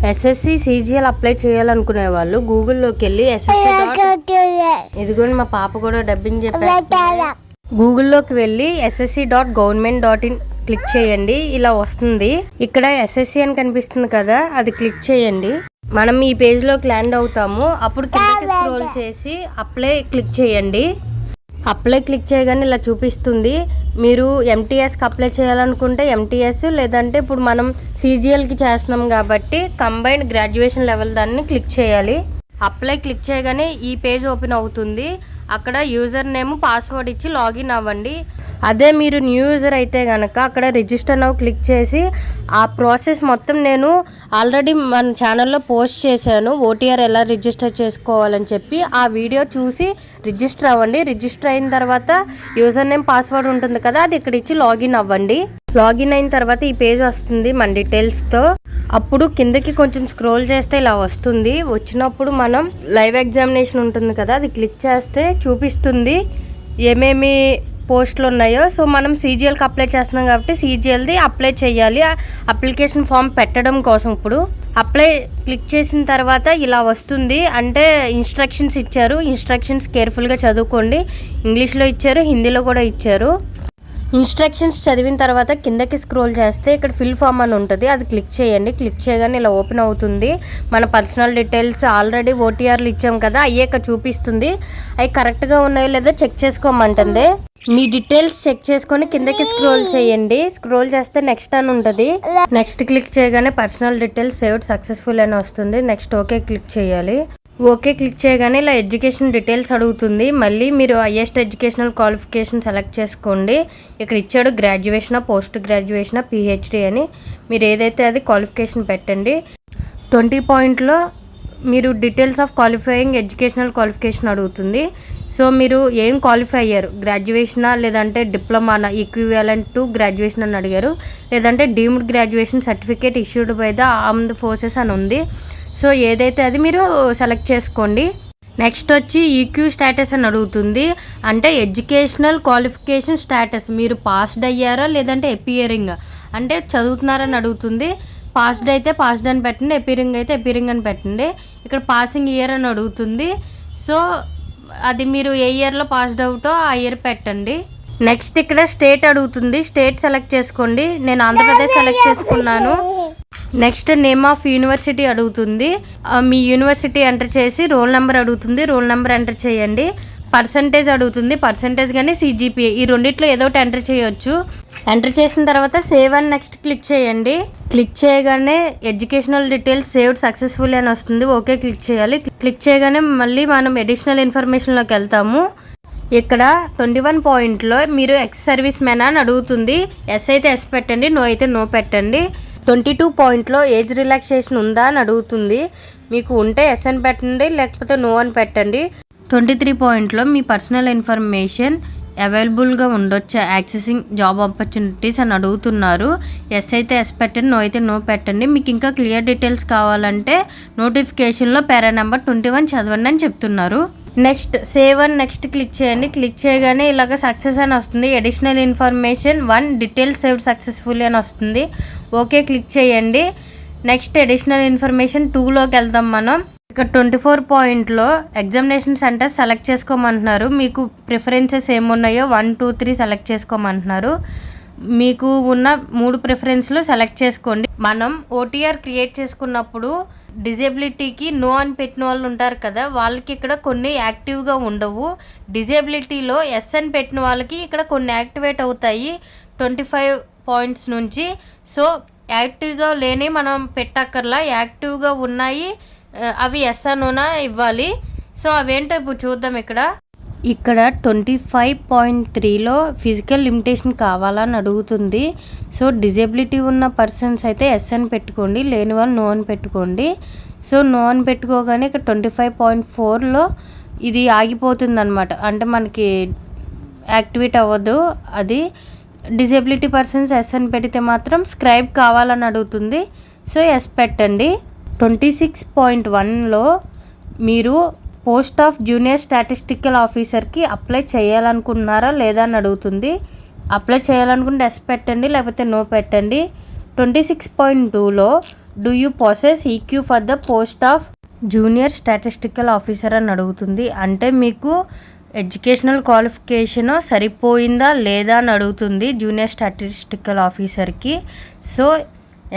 SSC CGL apply చేయాలనుకునే వాళ్ళు గూగుల్లోకి వెళ్ళి ఇదిగోని మా పాప కూడా డబ్బింగ్ చెప్పారు. గూగుల్లోకి వెళ్ళి ssc.government.in క్లిక్ చేయండి. ఇలా వస్తుంది. ఇక్కడ ఎస్ఎస్సి అని కనిపిస్తుంది కదా, అది క్లిక్ చేయండి. మనం ఈ పేజ్లోకి ల్యాండ్ అవుతాము. అప్పుడు కిందకి స్క్రోల్ చేసి అప్లై క్లిక్ చేయండి. అప్లై క్లిక్ చేయగానే ఇలా చూపిస్తుంది. మీరు ఎంటీఎస్కి అప్లై చేయాలనుకుంటే ఎంటీఎస్, లేదంటే ఇప్పుడు మనం సీజీఎల్కి చేస్తున్నాం కాబట్టి కంబైన్డ్ గ్రాడ్యుయేషన్ లెవెల్ దాన్ని క్లిక్ చేయాలి. అప్లై క్లిక్ చేయగానే ఈ పేజ్ ఓపెన్ అవుతుంది. అక్కడ యూజర్ నేమ్ పాస్వర్డ్ ఇచ్చి లాగిన్ అవ్వండి. అదే మీరు న్యూ యూజర్ అయితే కనుక అక్కడ రిజిస్టర్ నౌ క్లిక్ చేసి ఆ ప్రాసెస్ మొత్తం నేను ఆల్రెడీ మన ఛానల్లో పోస్ట్ చేశాను. ఓటీఆర్ ఎలా రిజిస్టర్ చేసుకోవాలని చెప్పి ఆ వీడియో చూసి రిజిస్టర్ అవ్వండి. రిజిస్టర్ అయిన తర్వాత యూజర్ నేమ్ పాస్వర్డ్ ఉంటుంది కదా, అది ఇక్కడ ఇచ్చి లాగిన్ అవ్వండి. లాగిన్ అయిన తర్వాత ఈ పేజ్ వస్తుంది మన డీటెయిల్స్తో. అప్పుడు కిందకి కొంచెం స్క్రోల్ చేస్తే ఇలా వస్తుంది. వచ్చినప్పుడు మనం లైవ్ ఎగ్జామినేషన్ ఉంటుంది కదా, అది క్లిక్ చేస్తే చూపిస్తుంది ఏమేమి పోస్టులు ఉన్నాయో. సో మనం సీజీఎల్కి అప్లై చేస్తున్నాం కాబట్టి సీజీఎల్ది అప్లై చేయాలి. అప్లికేషన్ ఫామ్ పెట్టడం కోసం ఇప్పుడు అప్లై క్లిక్ చేసిన తర్వాత ఇలా వస్తుంది. అంటే ఇన్స్ట్రక్షన్స్ ఇచ్చారు. ఇన్స్ట్రక్షన్స్ కేర్ఫుల్గా చదువుకోండి. ఇంగ్లీష్లో ఇచ్చారు, హిందీలో కూడా ఇచ్చారు. ఇన్స్ట్రక్షన్స్ చదివిన తర్వాత కిందకి స్క్రోల్ చేస్తే ఇక్కడ ఫిల్ ఫామ్ అని ఉంటుంది, అది క్లిక్ చేయండి. క్లిక్ చేయగానే ఇలా ఓపెన్ అవుతుంది. మన పర్సనల్ డీటెయిల్స్ ఆల్రెడీ ఓటీఆర్లు ఇచ్చాం కదా, అయ్యాక చూపిస్తుంది. అవి కరెక్ట్గా ఉన్నాయో లేదో చెక్ చేసుకోమంటుంది. మీ డీటెయిల్స్ చెక్ చేసుకొని కిందకి స్క్రోల్ చేయండి. స్క్రోల్ చేస్తే నెక్స్ట్ అని ఉంటుంది. నెక్స్ట్ క్లిక్ చేయగానే పర్సనల్ డీటెయిల్స్ సేవ్డ్ సక్సెస్ఫుల్ అని వస్తుంది. నెక్స్ట్ ఓకే క్లిక్ చేయాలి. ఓకే క్లిక్ చేయగానే ఇలా ఎడ్యుకేషన్ డీటెయిల్స్ అడుగుతుంది. మళ్ళీ మీరు హైయెస్ట్ ఎడ్యుకేషనల్ క్వాలిఫికేషన్ సెలెక్ట్ చేసుకోండి. ఇక్కడ ఇచ్చాడు గ్రాడ్యుయేషనా, పోస్ట్ గ్రాడ్యుయేషనా, పిహెచ్డి అని. మీరు ఏదైతే అది క్వాలిఫికేషన్ పెట్టండి. 20 పాయింట్లో మీరు details of qualifying educational qualification అడుగుతుంది. సో మీరు ఏం క్వాలిఫై అయ్యారు, గ్రాడ్యుయేషనా లేదంటే డిప్లొమానా, ఈక్వివాలెంట్ టు గ్రాడ్యుయేషన్ అని అడిగారు. లేదంటే deemed graduation certificate issued by the armed forces అని ఉంది. సో ఏదైతే అది మీరు సెలెక్ట్ చేసుకోండి. నెక్స్ట్ వచ్చి ఈక్యూ స్టేటస్ అని అడుగుతుంది. అంటే ఎడ్యుకేషనల్ క్వాలిఫికేషన్ స్టేటస్, మీరు పాస్డ్ అయ్యారా లేదంటే ఎపియరింగ్, అంటే చదువుతున్నారని అడుగుతుంది. పాస్డ్ అయితే పాస్డ్ అని పెట్టండి, ఎపియరింగ్ అయితే ఎపియరింగ్ అని పెట్టండి. ఇక్కడ పాసింగ్ ఇయర్ అని అడుగుతుంది. సో అది మీరు ఏ ఇయర్లో పాస్డ్ అవుటో ఆ ఇయర్ పెట్టండి. నెక్స్ట్ ఇక్కడ స్టేట్ అడుగుతుంది. స్టేట్ సెలెక్ట్ చేసుకోండి. నేను ఆంధ్రప్రదేశ్ సెలెక్ట్ చేసుకున్నాను. నెక్స్ట్ నేమ్ ఆఫ్ యూనివర్సిటీ అడుగుతుంది. మీ యూనివర్సిటీ ఎంటర్ చేసి రోల్ నెంబర్ అడుగుతుంది. రోల్ నెంబర్ ఎంటర్ చేయండి. పర్సంటేజ్ అడుగుతుంది. పర్సంటేజ్ కానీ సిజిపిఏ, ఈ రెండిట్లో ఏదో ఒకటి ఎంటర్ చేయొచ్చు. ఎంటర్ చేసిన తర్వాత సేవ్ అండ్ నెక్స్ట్ క్లిక్ చేయండి. క్లిక్ చేయగానే ఎడ్యుకేషనల్ డీటెయిల్స్ సేవ్డ్ సక్సెస్ఫుల్ అని వస్తుంది. ఓకే క్లిక్ చేయాలి. క్లిక్ చేయగానే మళ్ళీ మనం అడిషనల్ ఇన్ఫర్మేషన్లోకి వెళ్తాము. ఇక్కడ 21 పాయింట్లో మీరు ఎక్స్ సర్వీస్ మెన్ అని అడుగుతుంది. ఎస్ అయితే ఎస్ పెట్టండి, నో అయితే నో పెట్టండి. 22 పాయింట్లో ఏజ్ రిలాక్సేషన్ ఉందా అని అడుగుతుంది. మీకు ఉంటే ఎస్ అని పెట్టండి, లేకపోతే నో అని పెట్టండి. 23 పాయింట్లో మీ పర్సనల్ ఇన్ఫర్మేషన్ అవైలబుల్గా ఉండొచ్చా, యాక్సెసింగ్ జాబ్ ఆపర్చునిటీస్ అని అడుగుతున్నారు. ఎస్ అయితే ఎస్ పెట్టండి, నో అయితే నో పెట్టండి. మీకు ఇంకా క్లియర్ డీటెయిల్స్ కావాలంటే నోటిఫికేషన్లో పారా నెంబర్ 21 చదవండి అని చెప్తున్నారు. నెక్స్ట్ సేవ్ అని నెక్స్ట్ క్లిక్ చేయండి. క్లిక్ చేయగానే ఇలాగ సక్సెస్ అని వస్తుంది. Additional information 1 details saved successfully అని వస్తుంది. ఓకే క్లిక్ చేయండి. నెక్స్ట్ అడిషనల్ ఇన్ఫర్మేషన్ 2లోకి వెళ్దాం మనం. ఇక్కడ 24 పాయింట్లో ఎగ్జామినేషన్ సెంటర్ సెలెక్ట్ చేసుకోమంటున్నారు. మీకు ప్రిఫరెన్సెస్ ఏమున్నాయో 1, 2, 3 సెలెక్ట్ చేసుకోమంటున్నారు. మీకు ఉన్న 3 ప్రిఫరెన్స్లు సెలెక్ట్ చేసుకోండి. మనం ఓటీఆర్ క్రియేట్ చేసుకున్నప్పుడు డిజేబిలిటీకి నో అని పెట్టిన వాళ్ళు ఉంటారు కదా, వాళ్ళకి ఇక్కడ కొన్ని యాక్టివ్గా ఉండవు. డిజేబిలిటీలో ఎస్ అని పెట్టిన వాళ్ళకి ఇక్కడ కొన్ని యాక్టివేట్ అవుతాయి 25 పాయింట్స్ నుంచి. సో యాక్టివ్గా లేని మనం పెట్టక్కర్లా, యాక్టివ్గా ఉన్నాయి అవి ఎస్ అనోనా ఇవ్వాలి. సో అవేంటో ఇప్పుడు చూద్దాం. ఇక్కడ 25.3లో ఫిజికల్ లిమిటేషన్ కావాలని అడుగుతుంది. సో డిజేబిలిటీ ఉన్న పర్సన్స్ అయితే ఎస్ అని పెట్టుకోండి, లేని వాళ్ళు నో అని పెట్టుకోండి. సో నో అని పెట్టుకోగానే ఇక్కడ 25.4లో ఇది ఆగిపోతుంది అనమాట. అంటే మనకి యాక్టివేట్ అవ్వదు. అది డిజేబిలిటీ పర్సన్స్ ఎస్ అని పెడితే మాత్రం స్క్రైబ్ కావాలని అడుగుతుంది. సో ఎస్ పెట్టండి. 26.1లో మీరు పోస్ట్ ఆఫ్ జూనియర్ స్టాటిస్టికల్ ఆఫీసర్కి అప్లై చేయాలనుకుంటున్నారా లేదా అని అడుగుతుంది. అప్లై చేయాలనుకుంటే ఎస్ పెట్టండి, లేకపోతే నో పెట్టండి. 26.2లో do you possess EQ for the post of junior statistical officer అని అడుగుతుంది. అంటే మీకు ఎడ్యుకేషనల్ క్వాలిఫికేషన్ సరిపోయిందా లేదా అని అడుగుతుంది జూనియర్ స్టాటిస్టికల్ ఆఫీసర్కి. సో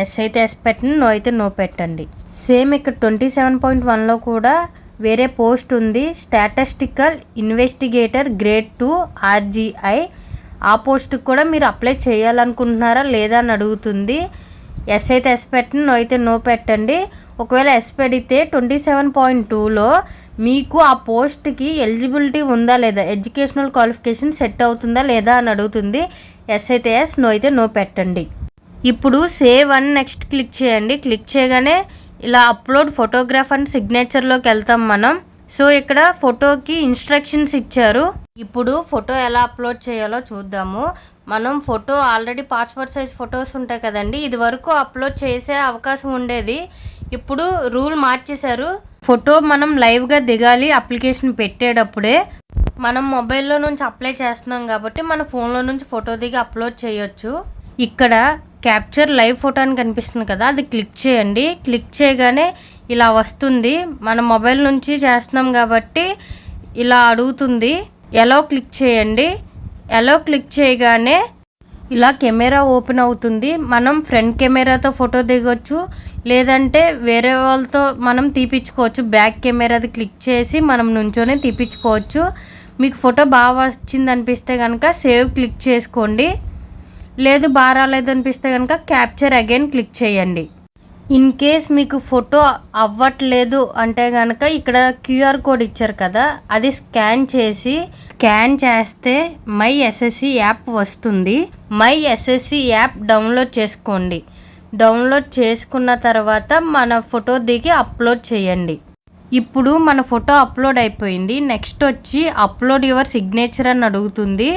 ఎస్ అయితే ఎస్ పెట్టండి, నో అయితే నో పెట్టండి. సేమ్ ఇక్కడ 27.1లో కూడా వేరే పోస్ట్ ఉంది, స్టాటిస్టికల్ ఇన్వెస్టిగేటర్ గ్రేడ్ 2 RGI. ఆ పోస్ట్కి కూడా మీరు అప్లై చేయాలనుకుంటున్నారా లేదా అని అడుగుతుంది. ఎస్ అయితే ఎస్ పెట్టండి, నో అయితే నో పెట్టండి. ఒకవేళ ఎస్ పెడితే 27.2లో మీకు ఆ పోస్ట్కి ఎలిజిబిలిటీ ఉందా లేదా, ఎడ్యుకేషనల్ క్వాలిఫికేషన్ సెట్ అవుతుందా లేదా అని అడుగుతుంది. ఎస్ అయితే ఎస్, నో అయితే నో పెట్టండి. ఇప్పుడు సేవ్ అండ్ నెక్స్ట్ క్లిక్ చేయండి. క్లిక్ చేయగానే ఇలా అప్లోడ్ ఫోటోగ్రాఫ్ అండ్ సిగ్నేచర్లోకి వెళ్తాం మనం. సో ఇక్కడ ఫోటోకి ఇన్స్ట్రక్షన్స్ ఇచ్చారు. ఇప్పుడు ఫోటో ఎలా అప్లోడ్ చేయాలో చూద్దాము. మనం photo already passport size photos ఉంటాయి కదండి, ఇది వరకు అప్లోడ్ చేసే అవకాశం ఉండేది. ఇప్పుడు రూల్ మార్చేశారు. ఫోటో మనం లైవ్గా దిగాలి అప్లికేషన్ పెట్టేటప్పుడే. మనం మొబైల్లో నుంచి అప్లై చేస్తున్నాం కాబట్టి మన ఫోన్లో నుంచి ఫోటో దిగి అప్లోడ్ చేయొచ్చు. ఇక్కడ క్యాప్చర్ లైవ్ ఫోటో అని కనిపిస్తుంది కదా, అది క్లిక్ చేయండి. క్లిక్ చేయగానే ఇలా వస్తుంది. మన మొబైల్ నుంచి చేస్తున్నాం కాబట్టి ఇలా అడుగుతుంది. ఎలో క్లిక్ చేయండి. ఎలో క్లిక్ చేయగానే ఇలా కెమెరా ఓపెన్ అవుతుంది. మనం ఫ్రంట్ కెమెరాతో ఫోటో దిగొచ్చు, లేదంటే వేరే వాళ్ళతో మనం తీపించుకోవచ్చు. బ్యాక్ కెమెరాది క్లిక్ చేసి మనం నుంచోనే తీపించుకోవచ్చు. మీకు ఫోటో బాగా వచ్చింది అనిపిస్తే కనుక సేవ్ క్లిక్ చేసుకోండి. లేదు బాగా రాలేదు అనిపిస్తే కనుక క్యాప్చర్ అగైన్ క్లిక్ చేయండి. ఇన్ కేస్ మీకు ఫోటో అవ్వట్లేదు అంటే కనుక ఇక్కడ QR కోడ్ ఇచ్చారు కదా, అది స్కాన్ చేస్తే మై SSC యాప్ వస్తుంది. మై SSC యాప్ డౌన్లోడ్ చేసుకోండి. డౌన్లోడ్ చేసుకున్న తర్వాత మన ఫోటో దిగి అప్లోడ్ చేయండి. ఇప్పుడు మన ఫోటో అప్లోడ్ అయిపోయింది. నెక్స్ట్ వచ్చి అప్లోడ్ యువర్ సిగ్నేచర్ అని అడుగుతుంది.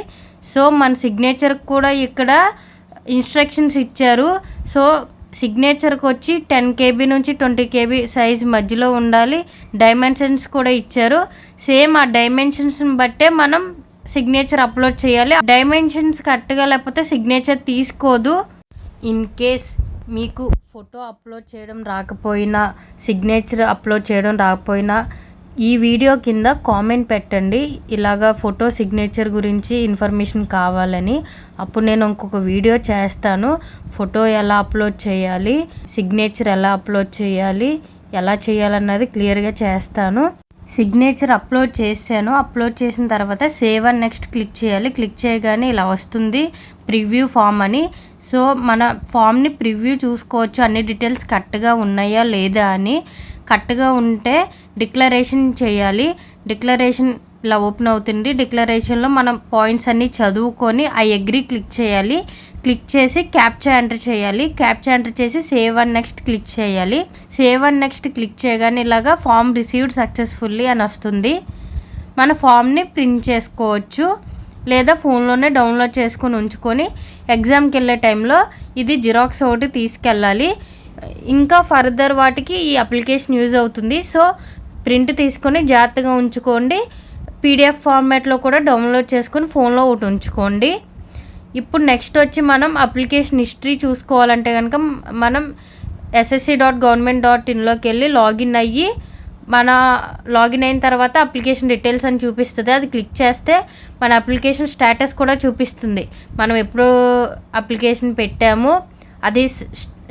సో మన సిగ్నేచర్ కూడా ఇక్కడ ఇన్స్ట్రక్షన్స్ ఇచ్చారు. సో సిగ్నేచర్కి వచ్చి 10 KB నుంచి 20 KB సైజ్ మధ్యలో ఉండాలి. డైమెన్షన్స్ కూడా ఇచ్చారు. సేమ్ ఆ డైమెన్షన్స్ని బట్టే మనం సిగ్నేచర్ అప్లోడ్ చేయాలి. డైమెన్షన్స్ కరెక్ట్గా లేకపోతే సిగ్నేచర్ తీసుకోదు. ఇన్ కేస్ మీకు ఫోటో అప్లోడ్ చేయడం రాకపోయినా, సిగ్నేచర్ అప్లోడ్ చేయడం రాకపోయినా ఈ వీడియో కింద కామెంట్ పెట్టండి, ఇలాగా ఫోటో సిగ్నేచర్ గురించి ఇన్ఫర్మేషన్ కావాలని. అప్పుడు నేను ఇంకొక వీడియో చేస్తాను. ఫోటో ఎలా అప్లోడ్ చేయాలి, సిగ్నేచర్ ఎలా అప్లోడ్ చేయాలి, ఎలా చేయాలన్నది క్లియర్గా చేస్తాను. సిగ్నేచర్ అప్లోడ్ చేశాను. అప్లోడ్ చేసిన తర్వాత సేవ్ అండ్ నెక్స్ట్ క్లిక్ చేయాలి. క్లిక్ చేయగానే ఇలా వస్తుంది ప్రివ్యూ ఫామ్ అని. సో మన ఫామ్ని ప్రివ్యూ చూసుకోవచ్చు, అన్ని డీటెయిల్స్ కరెక్ట్గా ఉన్నాయా లేదా అని. కరెక్ట్గా ఉంటే డిక్లరేషన్ చేయాలి. డిక్లరేషన్ ఇలా ఓపెన్ అవుతుంది. డిక్లరేషన్లో మనం పాయింట్స్ అన్నీ చదువుకొని ఐ అగ్రీ క్లిక్ చేయాలి. క్లిక్ చేసి క్యాప్చా ఎంటర్ చేయాలి. క్యాప్చా ఎంటర్ చేసి సేవ్ అండ్ నెక్స్ట్ క్లిక్ చేయాలి. సేవ్ అండ్ నెక్స్ట్ క్లిక్ చేయగానే ఇలాగా ఫామ్ రిసీవ్డ్ సక్సెస్ఫుల్లీ అని వస్తుంది. మన ఫామ్ని ప్రింట్ చేసుకోవచ్చు, లేదా ఫోన్లోనే డౌన్లోడ్ చేసుకొని ఉంచుకొని ఎగ్జామ్కి వెళ్ళే టైంలో ఇది జిరాక్స్ ఒకటి తీసుకెళ్ళాలి. ఇంకా ఫర్దర్ వాటికి ఈ అప్లికేషన్ యూజ్ అవుతుంది. సో ప్రింట్ తీసుకొని జాగ్రత్తగా ఉంచుకోండి. PDF ఫార్మాట్లో కూడా డౌన్లోడ్ చేసుకొని ఫోన్లో ఒకటి ఉంచుకోండి. ఇప్పుడు నెక్స్ట్ వచ్చి మనం అప్లికేషన్ హిస్టరీ చూసుకోవాలంటే కనుక మనం ssc.government.inలోకి వెళ్ళి లాగిన్ అయ్యి మన లాగిన్ అయిన తర్వాత అప్లికేషన్ డీటెయిల్స్ అని చూపిస్తుంది. అది క్లిక్ చేస్తే మన అప్లికేషన్ స్టేటస్ కూడా చూపిస్తుంది. మనం ఎప్పుడు అప్లికేషన్ పెట్టాము, అది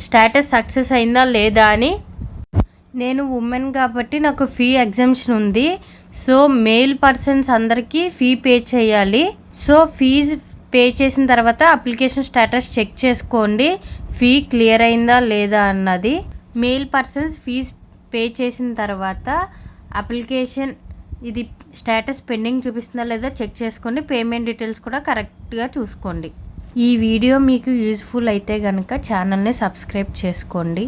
స్టేటస్ సక్సెస్ అయిందా లేదా అని. నేను ఉమెన్ కాబట్టి నాకు ఫీ ఎగ్జామ్షన్ ఉంది. సో మేల్ పర్సన్స్ అందరికీ ఫీ పే చేయాలి. సో ఫీజు పే చేసిన తర్వాత అప్లికేషన్ స్టేటస్ చెక్ చేసుకోండి, ఫీ క్లియర్ అయిందా లేదా అన్నది. మేల్ పర్సన్స్ ఫీజు పే చేసిన తర్వాత అప్లికేషన్ ఇది స్టేటస్ పెండింగ్ చూపిస్తుందా లేదా చెక్ చేసుకోండి. పేమెంట్ డీటెయిల్స్ కూడా కరెక్ట్గా చూసుకోండి. ఈ వీడియో మీకు యూజ్ఫుల్ అయితే కనుక ఛానల్ని సబ్స్క్రైబ్ చేసుకోండి.